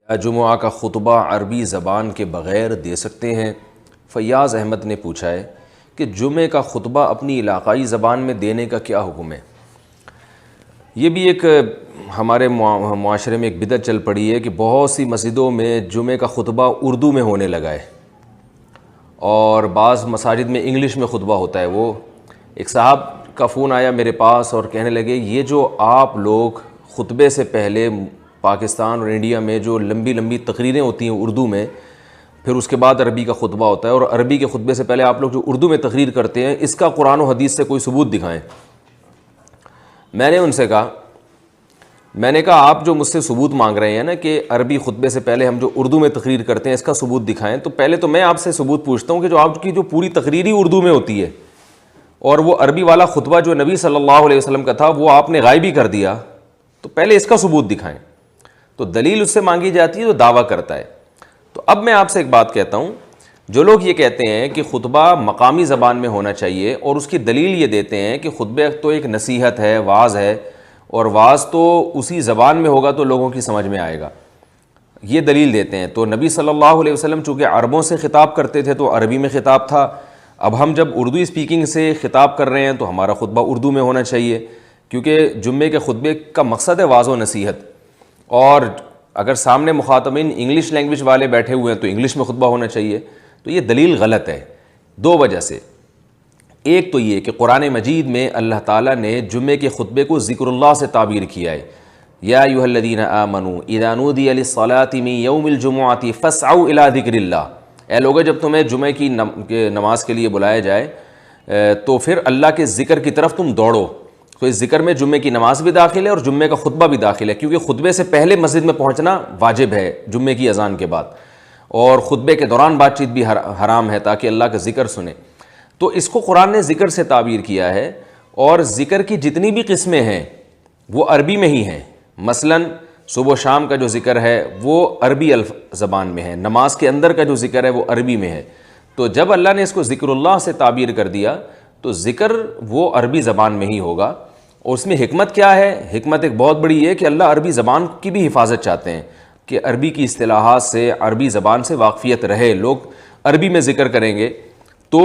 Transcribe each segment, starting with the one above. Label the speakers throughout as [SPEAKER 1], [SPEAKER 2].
[SPEAKER 1] کیا جمعہ کا خطبہ عربی زبان کے بغیر دے سکتے ہیں؟ فیاض احمد نے پوچھا ہے کہ جمعے کا خطبہ اپنی علاقائی زبان میں دینے کا کیا حکم ہے؟ یہ بھی ایک ہمارے معاشرے میں ایک بدعت چل پڑی ہے کہ بہت سی مسجدوں میں جمعے کا خطبہ اردو میں ہونے لگا ہے اور بعض مساجد میں انگلش میں خطبہ ہوتا ہے۔ وہ ایک صاحب کا فون آیا میرے پاس اور کہنے لگے یہ جو آپ لوگ خطبے سے پہلے پاکستان اور انڈیا میں جو لمبی لمبی تقریریں ہوتی ہیں اردو میں، پھر اس کے بعد عربی کا خطبہ ہوتا ہے، اور عربی کے خطبے سے پہلے آپ لوگ جو اردو میں تقریر کرتے ہیں، اس کا قرآن و حدیث سے کوئی ثبوت دکھائیں۔ میں نے ان سے کہا آپ جو مجھ سے ثبوت مانگ رہے ہیں نا کہ عربی خطبے سے پہلے ہم جو اردو میں تقریر کرتے ہیں اس کا ثبوت دکھائیں، تو پہلے تو میں آپ سے ثبوت پوچھتا ہوں کہ جو آپ کی جو پوری تقریر ہی اردو میں ہوتی ہے اور وہ عربی والا خطبہ جو نبی صلی اللہ علیہ وسلم کا تھا وہ آپ نے غائب ہی کر دیا، تو پہلے اس کا ثبوت دکھائیں۔ تو دلیل اس سے مانگی جاتی ہے تو دعویٰ کرتا ہے۔ تو اب میں آپ سے ایک بات کہتا ہوں، جو لوگ یہ کہتے ہیں کہ خطبہ مقامی زبان میں ہونا چاہیے اور اس کی دلیل یہ دیتے ہیں کہ خطبہ تو ایک نصیحت ہے، وعظ ہے، اور وعظ تو اسی زبان میں ہوگا تو لوگوں کی سمجھ میں آئے گا، یہ دلیل دیتے ہیں۔ تو نبی صلی اللہ علیہ وسلم چونکہ عربوں سے خطاب کرتے تھے تو عربی میں خطاب تھا، اب ہم جب اردو اسپیکنگ سے خطاب کر رہے ہیں تو ہمارا خطبہ اردو میں ہونا چاہیے، کیونکہ جمعے کے خطبے کا مقصد ہے وعظ و نصیحت، اور اگر سامنے مخاطبین انگلش لینگویج والے بیٹھے ہوئے ہیں تو انگلش میں خطبہ ہونا چاہیے۔ تو یہ دلیل غلط ہے دو وجہ سے۔ ایک تو یہ کہ قرآن مجید میں اللہ تعالیٰ نے جمعے کے خطبے کو ذکر اللہ سے تعبیر کیا ہے، یا ایھا الذین آمنوا اذا نودی للصلاۃ من یوم الجمعۃ فاسعوا الی ذکر اللہ، اے لوگو جب تمہیں جمعے کی نماز کے لیے بلایا جائے تو پھر اللہ کے ذکر کی طرف تم دوڑو۔ تو اس ذکر میں جمعے کی نماز بھی داخل ہے اور جمعے کا خطبہ بھی داخل ہے، کیونکہ خطبے سے پہلے مسجد میں پہنچنا واجب ہے جمعے کی اذان کے بعد، اور خطبے کے دوران بات چیت بھی حرام ہے تاکہ اللہ کا ذکر سنیں۔ تو اس کو قرآن نے ذکر سے تعبیر کیا ہے، اور ذکر کی جتنی بھی قسمیں ہیں وہ عربی میں ہی ہیں۔ مثلا صبح و شام کا جو ذکر ہے وہ عربی زبان میں ہے، نماز کے اندر کا جو ذکر ہے وہ عربی میں ہے۔ تو جب اللہ نے اس کو ذکر اللہ سے تعبیر کر دیا تو ذکر وہ عربی زبان میں ہی ہوگا۔ اور اس میں حکمت کیا ہے؟ حکمت ایک بہت بڑی ہے کہ اللہ عربی زبان کی بھی حفاظت چاہتے ہیں، کہ عربی کی اصطلاحات سے، عربی زبان سے واقفیت رہے، لوگ عربی میں ذکر کریں گے تو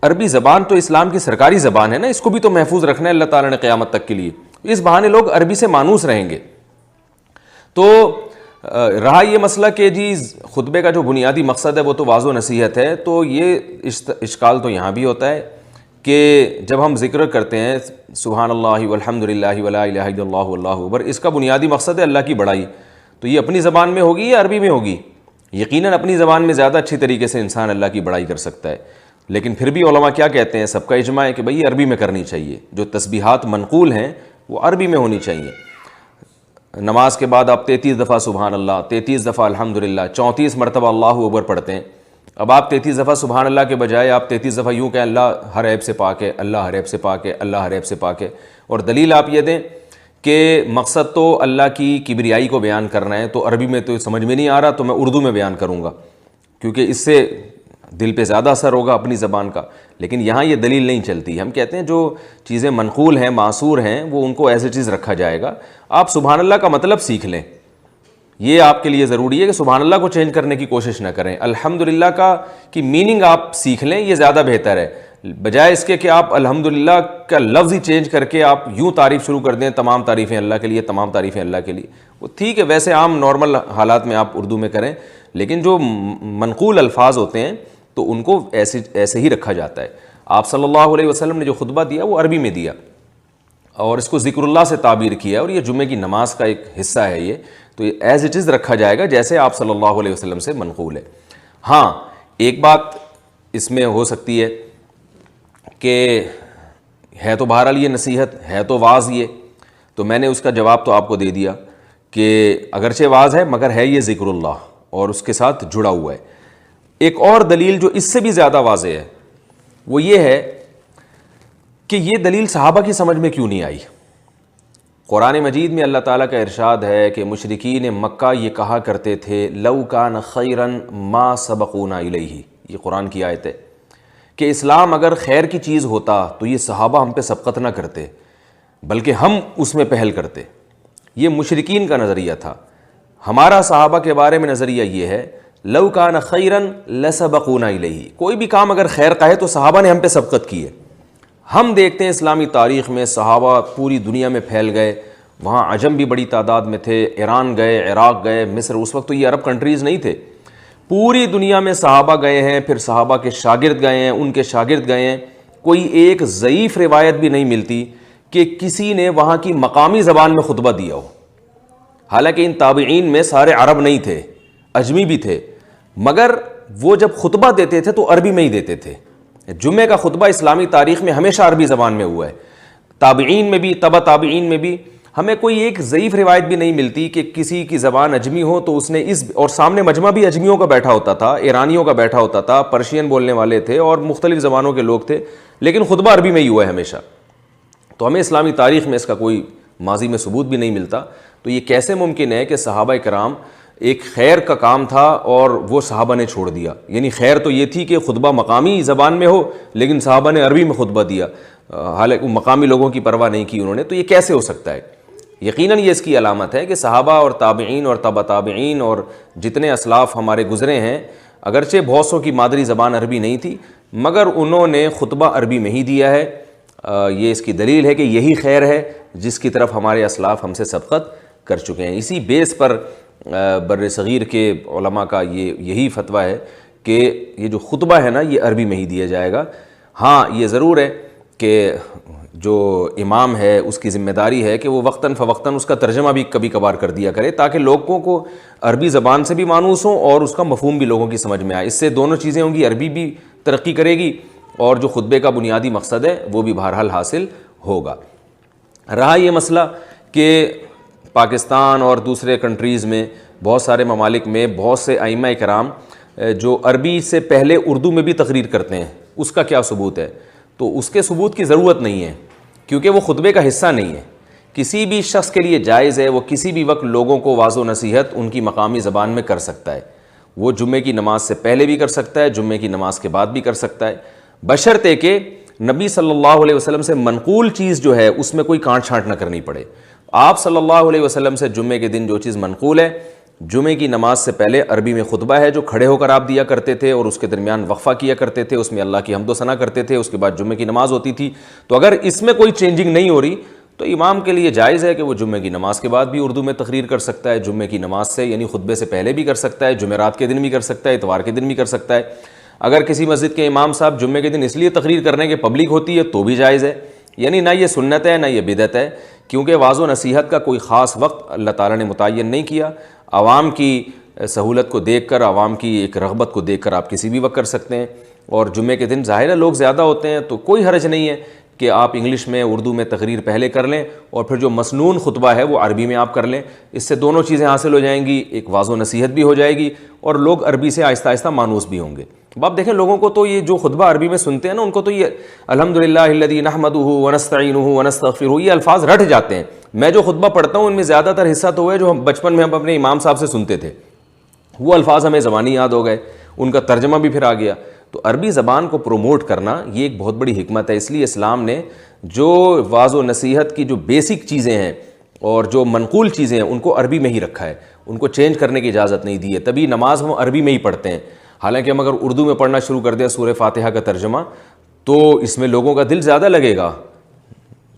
[SPEAKER 1] عربی زبان تو اسلام کی سرکاری زبان ہے نا، اس کو بھی تو محفوظ رکھنا ہے اللہ تعالیٰ نے قیامت تک کے لیے، اس بہانے لوگ عربی سے مانوس رہیں گے۔ تو رہا یہ مسئلہ کہ جی خطبے کا جو بنیادی مقصد ہے وہ تو وعظ و نصیحت ہے، تو یہ اشکال تو یہاں بھی ہوتا ہے کہ جب ہم ذکر کرتے ہیں سبحان اللہ والحمد للہ ولا الہ الا اللہ واللہ اکبر، اس کا بنیادی مقصد ہے اللہ کی بڑائی، تو یہ اپنی زبان میں ہوگی یا عربی میں ہوگی؟ یقیناً اپنی زبان میں زیادہ اچھی طریقے سے انسان اللہ کی بڑائی کر سکتا ہے، لیکن پھر بھی علماء کیا کہتے ہیں، سب کا اجماع ہے کہ بھئی عربی میں کرنی چاہیے، جو تسبیحات منقول ہیں وہ عربی میں ہونی چاہیے۔ نماز کے بعد آپ 33 دفعہ سبحان اللہ، 33 دفعہ الحمدللہ، 34 مرتبہ اللہ اکبر پڑھتے ہیں۔ اب آپ 33 دفعہ سبحان اللہ کے بجائے آپ 33 دفعہ یوں کہیں اللہ ہر عیب سے پاک ہے، اللہ ہر عیب سے پاک ہے، اللہ ہر عیب سے پاک ہے، اور دلیل آپ یہ دیں کہ مقصد تو اللہ کی کبریائی کو بیان کرنا ہے، تو عربی میں تو سمجھ میں نہیں آ رہا تو میں اردو میں بیان کروں گا، کیونکہ اس سے دل پہ زیادہ اثر ہوگا اپنی زبان کا۔ لیکن یہاں یہ دلیل نہیں چلتی، ہم کہتے ہیں جو چیزیں منقول ہیں، معصور ہیں، وہ ان کو ایز اٹ از رکھا جائے گا۔ آپ سبحان اللہ کا مطلب سیکھ لیں، یہ آپ کے لیے ضروری ہے کہ سبحان اللہ کو چینج کرنے کی کوشش نہ کریں، الحمدللہ کی میننگ آپ سیکھ لیں، یہ زیادہ بہتر ہے، بجائے اس کے کہ آپ الحمدللہ کا لفظ ہی چینج کر کے آپ یوں تعریف شروع کر دیں، تمام تعریفیں اللہ کے لیے، تمام تعریفیں اللہ کے لیے۔ وہ ٹھیک ہے، ویسے عام نارمل حالات میں آپ اردو میں کریں، لیکن جو منقول الفاظ ہوتے ہیں تو ان کو ایسے ہی رکھا جاتا ہے۔ آپ صلی اللہ علیہ وسلم نے جو خطبہ دیا وہ عربی میں دیا اور اس کو ذکر اللہ سے تعبیر کیا، اور یہ جمعے کی نماز کا ایک حصہ ہے، یہ تو یہ ایز اٹ از رکھا جائے گا جیسے آپ صلی اللہ علیہ وسلم سے منقول ہے۔ ہاں ایک بات اس میں ہو سکتی ہے کہ ہے تو بہرحال یہ نصیحت ہے تو واعظ، یہ تو میں نے اس کا جواب تو آپ کو دے دیا کہ اگرچہ واعظ ہے مگر ہے یہ ذکر اللہ اور اس کے ساتھ جڑا ہوا ہے۔ ایک اور دلیل جو اس سے بھی زیادہ واضح ہے وہ یہ ہے کہ یہ دلیل صحابہ کی سمجھ میں کیوں نہیں آئی۔ قرآن مجید میں اللہ تعالیٰ کا ارشاد ہے کہ مشرکین مکہ یہ کہا کرتے تھے لو کان خیرن ما سبقونا الیہ، یہ قرآن کی آیت ہے کہ اسلام اگر خیر کی چیز ہوتا تو یہ صحابہ ہم پہ سبقت نہ کرتے بلکہ ہم اس میں پہل کرتے۔ یہ مشرکین کا نظریہ تھا۔ ہمارا صحابہ کے بارے میں نظریہ یہ ہے لو کان خیرن لسبقونا الیہ، کوئی بھی کام اگر خیر کا ہے تو صحابہ نے ہم پہ سبقت کی ہے۔ ہم دیکھتے ہیں اسلامی تاریخ میں صحابہ پوری دنیا میں پھیل گئے، وہاں عجم بھی بڑی تعداد میں تھے، ایران گئے، عراق گئے، مصر، اس وقت تو یہ عرب کنٹریز نہیں تھے، پوری دنیا میں صحابہ گئے ہیں، پھر صحابہ کے شاگرد گئے ہیں، ان کے شاگرد گئے ہیں۔ کوئی ایک ضعیف روایت بھی نہیں ملتی کہ کسی نے وہاں کی مقامی زبان میں خطبہ دیا ہو۔ حالانکہ ان تابعین میں سارے عرب نہیں تھے، اجمی بھی تھے، مگر وہ جب خطبہ دیتے تھے تو عربی میں ہی دیتے تھے۔ جمعے کا خطبہ اسلامی تاریخ میں ہمیشہ عربی زبان میں ہوا ہے، تابعین میں بھی، تبع تابعین میں بھی۔ ہمیں کوئی ایک ضعیف روایت بھی نہیں ملتی کہ کسی کی زبان اجمی ہو تو اس نے اور سامنے مجمع بھی اجمیوں کا بیٹھا ہوتا تھا، ایرانیوں کا بیٹھا ہوتا تھا، پرشین بولنے والے تھے اور مختلف زبانوں کے لوگ تھے، لیکن خطبہ عربی میں ہی ہوا ہے ہمیشہ۔ تو ہمیں اسلامی تاریخ میں اس کا کوئی ماضی میں ثبوت بھی نہیں ملتا۔ تو یہ کیسے ممکن ہے کہ صحابہ کرام ایک خیر کا کام تھا اور وہ صحابہ نے چھوڑ دیا؟ یعنی خیر تو یہ تھی کہ خطبہ مقامی زبان میں ہو، لیکن صحابہ نے عربی میں خطبہ دیا، حالانکہ مقامی لوگوں کی پرواہ نہیں کی انہوں نے۔ تو یہ کیسے ہو سکتا ہے؟ یقیناً یہ اس کی علامت ہے کہ صحابہ اور تابعین اور تبع تابعین اور جتنے اسلاف ہمارے گزرے ہیں، اگرچہ بہت سو کی مادری زبان عربی نہیں تھی، مگر انہوں نے خطبہ عربی میں ہی دیا ہے۔ یہ اس کی دلیل ہے کہ یہی خیر ہے جس کی طرف ہمارے اسلاف ہم سے سبقت کر چکے ہیں۔ اسی بیس پر بر صغیر کے علماء کا یہی فتویٰ ہے کہ یہ جو خطبہ ہے نا یہ عربی میں ہی دیا جائے گا۔ ہاں یہ ضرور ہے کہ جو امام ہے اس کی ذمہ داری ہے کہ وہ وقتاً فوقتاً اس کا ترجمہ بھی کبھی کبھار کر دیا کرے، تاکہ لوگوں کو عربی زبان سے بھی مانوس ہوں اور اس کا مفہوم بھی لوگوں کی سمجھ میں آئے۔ اس سے دونوں چیزیں ہوں گی، عربی بھی ترقی کرے گی اور جو خطبے کا بنیادی مقصد ہے وہ بھی بہرحال حاصل ہوگا۔ رہا یہ مسئلہ کہ پاکستان اور دوسرے کنٹریز میں بہت سارے ممالک میں بہت سے ائمہ کرام جو عربی سے پہلے اردو میں بھی تقریر کرتے ہیں، اس کا کیا ثبوت ہے؟ تو اس کے ثبوت کی ضرورت نہیں ہے، کیونکہ وہ خطبے کا حصہ نہیں ہے۔ کسی بھی شخص کے لیے جائز ہے، وہ کسی بھی وقت لوگوں کو واضح و نصیحت ان کی مقامی زبان میں کر سکتا ہے۔ وہ جمعے کی نماز سے پہلے بھی کر سکتا ہے، جمعے کی نماز کے بعد بھی کر سکتا ہے، بشرطے کہ نبی صلی اللہ علیہ وسلم سے منقول چیز جو ہے اس میں کوئی کانٹ چھانٹ نہ کرنی پڑے۔ آپ صلی اللہ علیہ وسلم سے جمعے کے دن جو چیز منقول ہے، جمعے کی نماز سے پہلے عربی میں خطبہ ہے جو کھڑے ہو کر آپ دیا کرتے تھے اور اس کے درمیان وقفہ کیا کرتے تھے، اس میں اللہ کی حمد و ثنا کرتے تھے، اس کے بعد جمعے کی نماز ہوتی تھی۔ تو اگر اس میں کوئی چینجنگ نہیں ہو رہی تو امام کے لیے جائز ہے کہ وہ جمعے کی نماز کے بعد بھی اردو میں تقریر کر سکتا ہے، جمعے کی نماز سے یعنی خطبے سے پہلے بھی کر سکتا ہے، جمعرات کے دن بھی کر سکتا ہے، اتوار کے دن بھی کر سکتا ہے۔ اگر کسی مسجد کے امام صاحب جمعے کے دن اس لیے تقریر کر رہے ہیں کہ پبلک ہوتی ہے تو بھی جائز ہے۔ یعنی نہ یہ سنت ہے نہ یہ بدعت ہے، کیونکہ واضح و نصیحت کا کوئی خاص وقت اللہ تعالیٰ نے متعین نہیں کیا۔ عوام کی سہولت کو دیکھ کر، عوام کی ایک رغبت کو دیکھ کر آپ کسی بھی وقت کر سکتے ہیں۔ اور جمعے کے دن ظاہر ہے لوگ زیادہ ہوتے ہیں تو کوئی حرج نہیں ہے کہ آپ انگلش میں اردو میں تقریر پہلے کر لیں اور پھر جو مسنون خطبہ ہے وہ عربی میں آپ کر لیں۔ اس سے دونوں چیزیں حاصل ہو جائیں گی، ایک واضح و نصیحت بھی ہو جائے گی اور لوگ عربی سے آہستہ آہستہ مانوس بھی ہوں گے۔ اب آپ دیکھیں لوگوں کو تو یہ جو خطبہ عربی میں سنتے ہیں نا، ان کو تو یہ الحمدللہ الذی نحمدہ ونستعینہ ونستغفرہ یہ الفاظ رٹ جاتے ہیں۔ میں جو خطبہ پڑھتا ہوں ان میں زیادہ تر حصہ تو ہے جو ہم بچپن میں ہم اپنے امام صاحب سے سنتے تھے، وہ الفاظ ہمیں زبانی یاد ہو گئے، ان کا ترجمہ بھی پھر آ گیا۔ تو عربی زبان کو پروموٹ کرنا یہ ایک بہت بڑی حکمت ہے، اس لیے اسلام نے جو واضح و نصیحت کی جو بیسک چیزیں ہیں اور جو منقول چیزیں ہیں ان کو عربی میں ہی رکھا ہے، ان کو چینج کرنے کی اجازت نہیں دی ہے۔ تبھی نماز ہم عربی میں ہی پڑھتے ہیں، حالانکہ ہم اگر اردو میں پڑھنا شروع کر دیں سورہ فاتحہ کا ترجمہ تو اس میں لوگوں کا دل زیادہ لگے گا،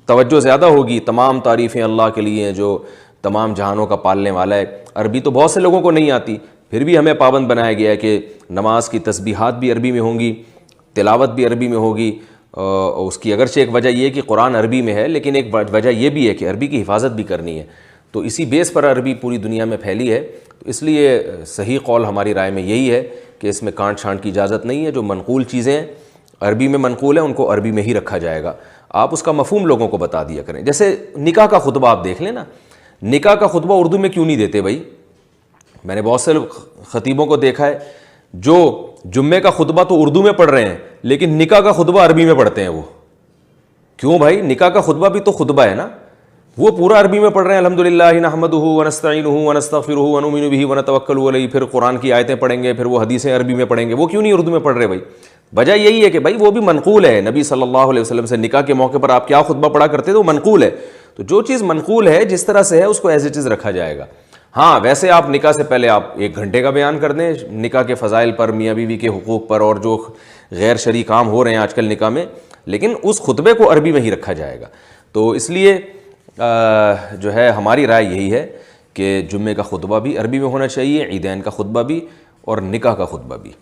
[SPEAKER 1] توجہ زیادہ ہوگی۔ تمام تعریفیں اللہ کے لیے ہیں جو تمام جہانوں کا پالنے والا ہے۔ عربی تو بہت سے لوگوں کو نہیں آتی، پھر بھی ہمیں پابند بنایا گیا ہے کہ نماز کی تسبیحات بھی عربی میں ہوں گی، تلاوت بھی عربی میں ہوگی۔ اس کی اگرچہ ایک وجہ یہ ہے کہ قرآن عربی میں ہے، لیکن ایک وجہ یہ بھی ہے کہ عربی کی حفاظت بھی کرنی ہے۔ تو اسی بیس پر عربی پوری دنیا میں پھیلی ہے، تو اس لیے صحیح قول ہماری رائے میں یہی ہے کہ اس میں کانٹ چھانٹ کی اجازت نہیں ہے۔ جو منقول چیزیں ہیں عربی میں منقول ہیں ان کو عربی میں ہی رکھا جائے گا، آپ اس کا مفہوم لوگوں کو بتا دیا کریں۔ جیسے نکاح کا خطبہ آپ دیکھ لیں نا، نکاح کا خطبہ اردو میں کیوں نہیں دیتے بھائی؟ میں نے بہت سے خطیبوں کو دیکھا ہے جو جمعے کا خطبہ تو اردو میں پڑھ رہے ہیں لیکن نکاح کا خطبہ عربی میں پڑھتے ہیں۔ وہ کیوں بھائی؟ نکاح کا خطبہ بھی تو خطبہ ہے نا، وہ پورا عربی میں پڑھ رہے ہیں، الحمدللہ نحمدہ ونستعینہ ونستغفرہ ونؤمن بہ ونتوکل علیہ، پھر قرآن کی آیتیں پڑھیں گے، پھر وہ حدیثیں عربی میں پڑھیں گے، وہ کیوں نہیں اردو میں پڑھ رہے بھائی؟ وجہ یہی ہے کہ بھائی وہ بھی منقول ہے، نبی صلی اللہ علیہ وسلم سے نکاح کے موقع پر آپ کیا خطبہ پڑھا کرتے تھے وہ منقول ہے، تو جو چیز منقول ہے جس طرح سے ہے اس کو ایز اٹ از رکھا جائے گا۔ ہاں ویسے آپ نکاح سے پہلے آپ 1 گھنٹے کا بیان کر دیں نکاح کے فضائل پر، میاں بیوی کے حقوق پر، اور جو غیر شرعی کام ہو رہے ہیں آج کل نکاح میں، لیکن اس خطبے کو عربی میں ہی رکھا جائے گا۔ تو اس لیے جو ہے ہماری رائے یہی ہے کہ جمعے کا خطبہ بھی عربی میں ہونا چاہیے، عیدین کا خطبہ بھی، اور نکاح کا خطبہ بھی۔